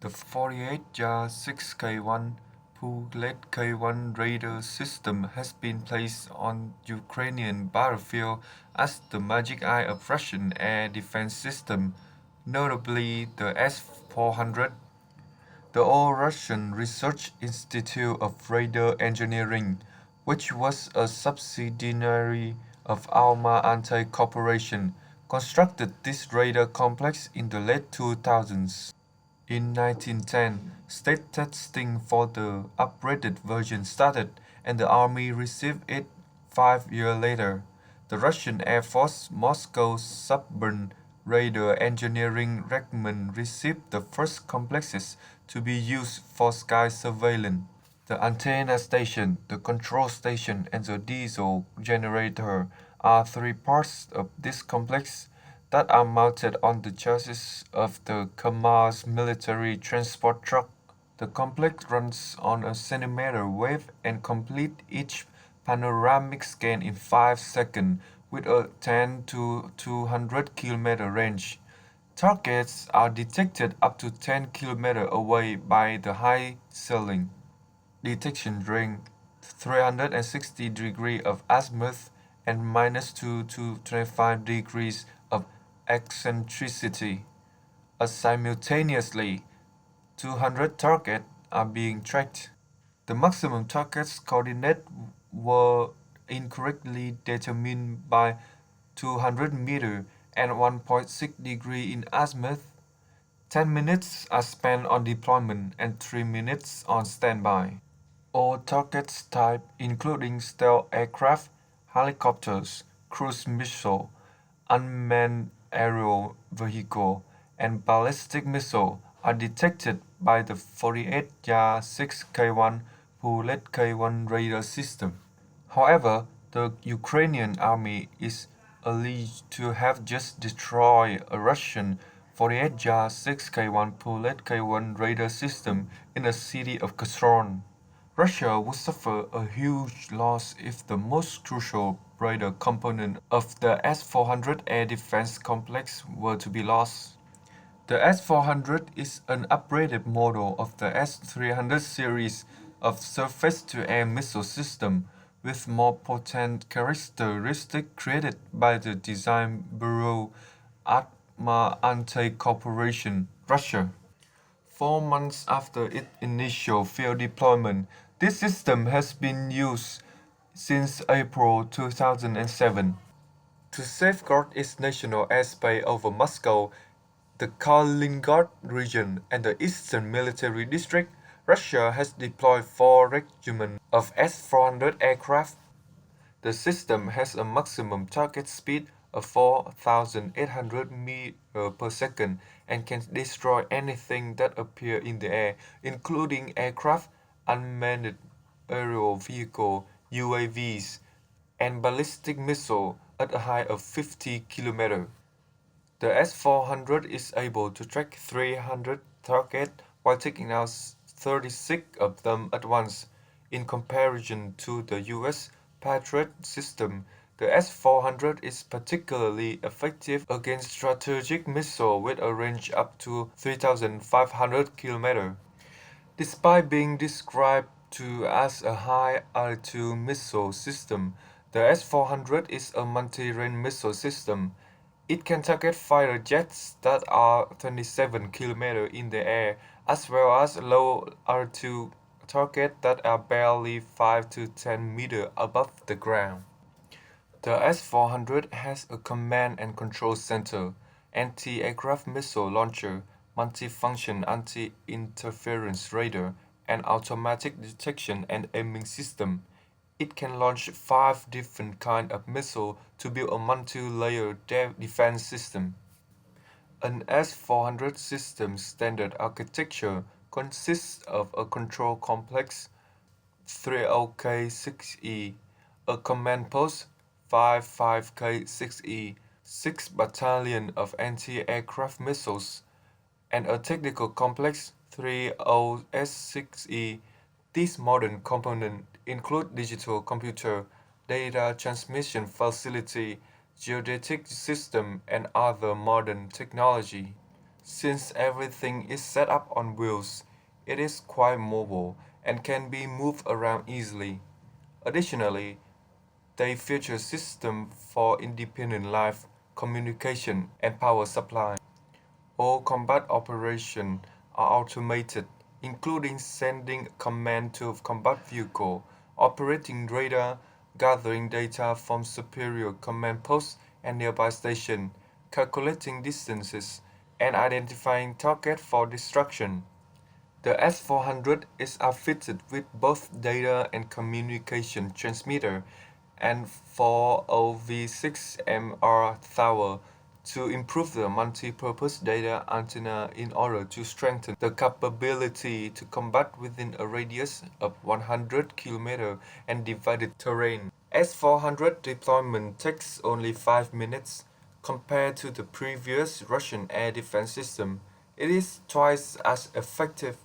The 48-6K1 Podlet K1 radar system has been placed on Ukrainian battlefield as the magic eye of Russian air defense system, notably the S-400. The All-Russian Research Institute of Radar Engineering, which was a subsidiary of Alma-Ante Corporation, constructed this radar complex in the late 2000s. In 1910, state testing for the upgraded version started, and the Army received it 5 years later. The Russian Air Force Moscow Suburban Radar Engineering Regiment received the first complexes to be used for sky surveillance. The antenna station, the control station, and the diesel generator are three parts of this complex that are mounted on the chassis of the Kamaz military transport truck. The complex runs on a centimeter wave and completes each panoramic scan in 5 seconds with a 10 to 200 km range. Targets are detected up to 10 km away by the high ceiling detection range 360 degrees of azimuth and -2 to 25 degrees of eccentricity. As simultaneously, 200 targets are being tracked. The maximum target's coordinates were incorrectly determined by 200 meters and 1.6 degrees in azimuth. 10 minutes are spent on deployment and 3 minutes on standby. All target types, including stealth aircraft, helicopters, cruise missiles, unmanned aerial vehicles, and ballistic missiles, are detected by the 48-6K1 Podlet K1 radar system. However, the Ukrainian army is alleged to have just destroyed a Russian 48-6K1 Podlet K1 radar system in the city of Kherson. Russia would suffer a huge loss if the most crucial radar component of the S-400 air defense complex were to be lost. The S-400 is an upgraded model of the S-300 series of surface-to-air missile system with more potent characteristics created by the design bureau Alma-Ante Corporation, Russia. 4 months after its initial field deployment, this system has been used since April 2007. To safeguard its national airspace over Moscow, the Kaliningrad region, and the Eastern Military District, Russia has deployed 4 regiments of S-400 aircraft. The system has a maximum target speed of 4,800 meters per second and can destroy anything that appears in the air, including aircraft, unmanned aerial vehicles, UAVs, and ballistic missiles at a height of 50 km. The S-400 is able to track 300 targets while taking out 36 of them at once. In comparison to the US Patriot system, the S-400 is particularly effective against strategic missiles with a range up to 3,500 km. Despite being described to as a high-altitude missile system, the S-400 is a multi-range missile system. It can target fighter jets that are 27 km in the air, as well as low-altitude targets that are barely 5 to 10 meters above the ground. The S-400 has a command and control center, anti-aircraft missile launcher, multifunction anti-interference radar, and automatic detection and aiming system. It can launch 5 different kinds of missiles to build a multi-layer defense system. An S-400 system's standard architecture consists of a control complex, 30K6E, a command post, 55K6E, 6 battalions of anti-aircraft missiles, and a technical complex, 30S6E. These modern components include digital computer, data transmission facility, geodetic system, and other modern technology. Since everything is set up on wheels, it is quite mobile and can be moved around easily. Additionally, they feature systems for independent live communication and power supply. All combat operations are automated, including sending command to combat vehicle, operating radar, gathering data from superior command posts and nearby stations, calculating distances, and identifying targets for destruction. The S-400 is outfitted with both data and communication transmitter and 4OV6MR tower to improve the multi-purpose data antenna in order to strengthen the capability to combat within a radius of 100 km and divided terrain. S-400 deployment takes only 5 minutes compared to the previous Russian air defense system. It is twice as effective